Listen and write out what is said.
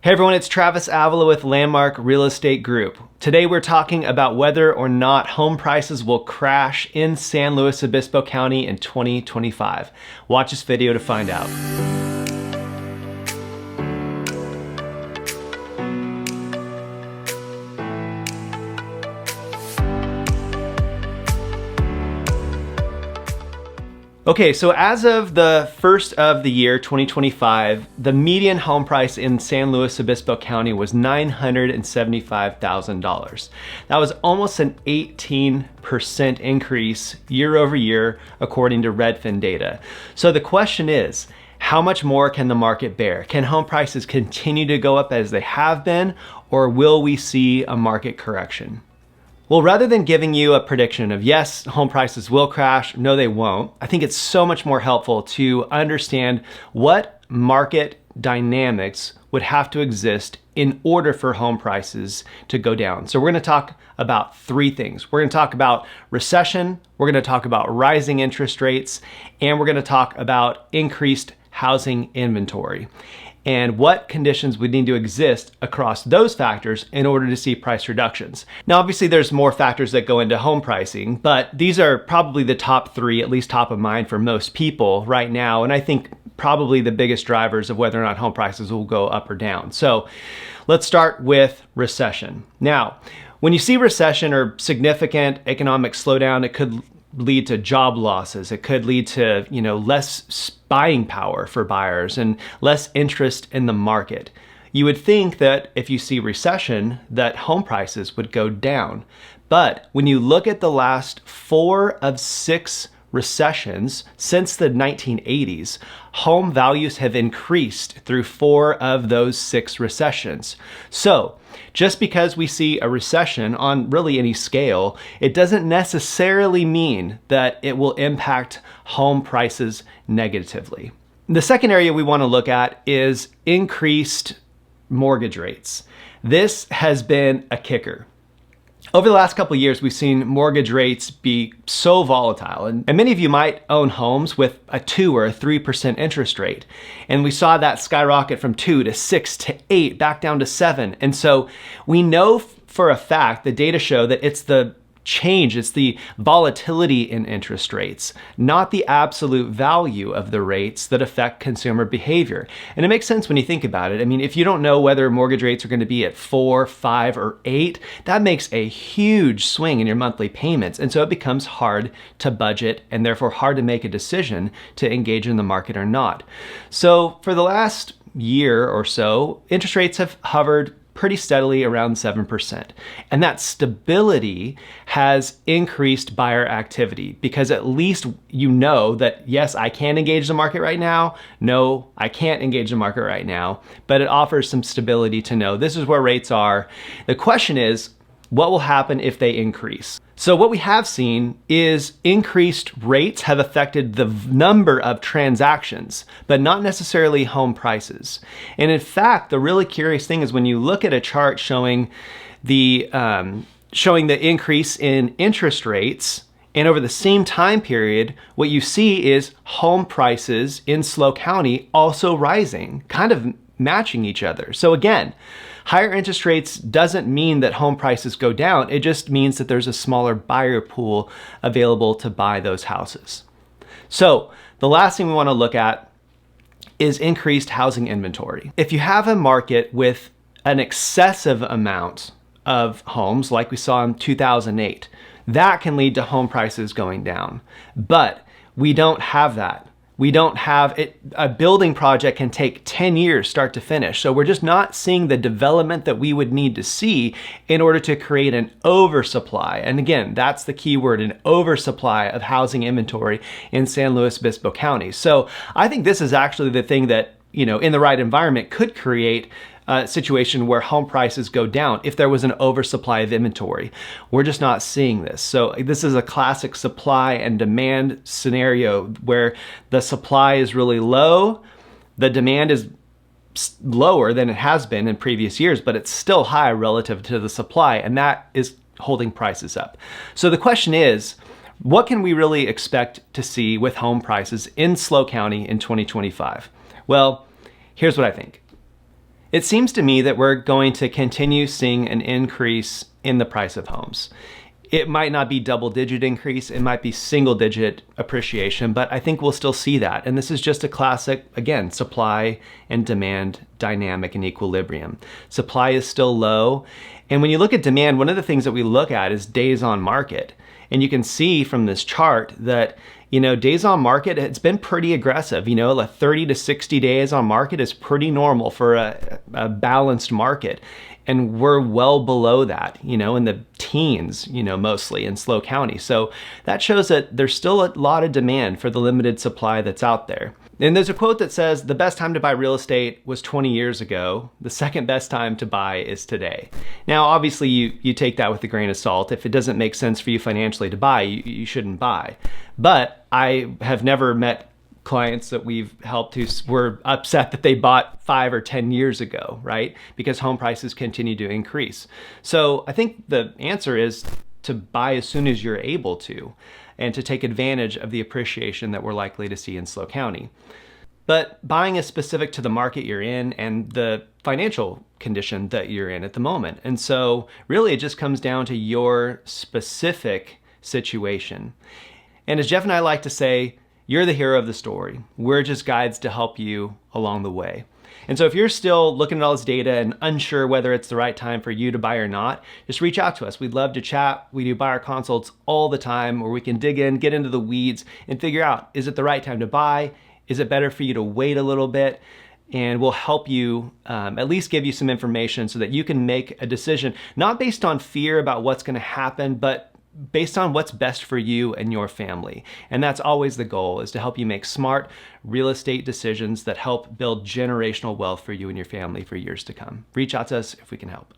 Hey everyone, it's Travis Avila with Landmark Real Estate Group. Today we're talking about whether or not home prices will crash in San Luis Obispo County in 2025. Watch this video to find out. Okay, so as of the first of the year, 2025, the median home price in San Luis Obispo County was $975,000. That was almost an 18% increase year over year, according to Redfin data. So the question is, how much more can the market bear? Can home prices continue to go up as they have been, or will we see a market correction? Well, rather than giving you a prediction of yes, home prices will crash, no, they won't, I think it's so much more helpful to understand what market dynamics would have to exist in order for home prices to go down. So we're going to talk about three things. We're going to talk about recession, we're going to talk about rising interest rates, and we're going to talk about increased housing inventory and what conditions would need to exist across those factors in order to see price reductions. Now, obviously there's more factors that go into home pricing, but these are probably the top three, at least top of mind for most people right now. And I think probably the biggest drivers of whether or not home prices will go up or down. So let's start with recession. Now, when you see recession or significant economic slowdown, it could lead to job losses. It could lead to, less buying power for buyers and less interest in the market. You would think that if you see recession, that home prices would go down. But when you look at the last 4 of 6 recessions since the 1980s, home values have increased through 4 of those 6 recessions. So just because we see a recession on really any scale, it doesn't necessarily mean that it will impact home prices negatively. The second area we want to look at is increased mortgage rates. This has been a kicker. Over the last couple of years, we've seen mortgage rates be so volatile, and many of you might own homes with a 2 or a 3% interest rate. And we saw that skyrocket from 2 to 6 to 8, back down to 7. And so we know for a fact, the data show that it's the change, it's the volatility in interest rates, not the absolute value of the rates that affect consumer behavior. And it makes sense when you think about it. I mean, if you don't know whether mortgage rates are going to be at 4, 5, or 8, that makes a huge swing in your monthly payments. And so it becomes hard to budget and therefore hard to make a decision to engage in the market or not. So for the last year or so, interest rates have hovered pretty steadily around 7%. And that stability has increased buyer activity because at least you know that, yes, I can engage the market right now. No, I can't engage the market right now, but it offers some stability to know this is where rates are. The question is, what will happen if they increase? So what we have seen is increased rates have affected the number of transactions, but not necessarily home prices. And in fact, the really curious thing is when you look at a chart showing the increase in interest rates, and over the same time period, what you see is home prices in SLO County also rising, kind of matching each other. So again, higher interest rates doesn't mean that home prices go down. It just means that there's a smaller buyer pool available to buy those houses. So the last thing we want to look at is increased housing inventory. If you have a market with an excessive amount of homes like we saw in 2008, that can lead to home prices going down. But we don't have that. We don't have it. A building project can take 10 years start to finish. So we're just not seeing the development that we would need to see in order to create an oversupply. And again, that's the key word, an oversupply of housing inventory in San Luis Obispo County. So I think this is actually the thing that, in the right environment could create a situation where home prices go down if there was an oversupply of inventory. We're just not seeing this. So this is a classic supply and demand scenario where the supply is really low, the demand is lower than it has been in previous years, but it's still high relative to the supply, and that is holding prices up. So the question is, what can we really expect to see with home prices in SLO County in 2025? Well, here's what I think. It seems to me that we're going to continue seeing an increase in the price of homes. It might not be double-digit increase, it might be single-digit appreciation, but I think we'll still see that. And this is just a classic, again, supply and demand dynamic and equilibrium. Supply is still low, and when you look at demand, one of the things that we look at is days on market. And you can see from this chart that, days on market, it's been pretty aggressive. Like 30 to 60 days on market is pretty normal for a balanced market. And we're well below that, in the teens, mostly in SLO County. So that shows that there's still a lot of demand for the limited supply that's out there. And there's a quote that says, the best time to buy real estate was 20 years ago. The second best time to buy is today. Now, obviously, you take that with a grain of salt. If it doesn't make sense for you financially to buy, you shouldn't buy. But I have never met clients that we've helped who were upset that they bought 5 or 10 years ago, right? Because home prices continue to increase. So I think the answer is to buy as soon as you're able to, and to take advantage of the appreciation that we're likely to see in SLO County. But buying is specific to the market you're in and the financial condition that you're in at the moment. And so really it just comes down to your specific situation. And as Jeff and I like to say, you're the hero of the story. We're just guides to help you along the way. And so if you're still looking at all this data and unsure whether it's the right time for you to buy or not, just reach out to us. We'd love to chat. We do buyer consults all the time where we can dig in, get into the weeds, and figure out, is it the right time to buy? Is it better for you to wait a little bit? And we'll help you at least give you some information so that you can make a decision, not based on fear about what's going to happen, but based on what's best for you and your family. And that's always the goal, is to help you make smart real estate decisions that help build generational wealth for you and your family for years to come. Reach out to us if we can help.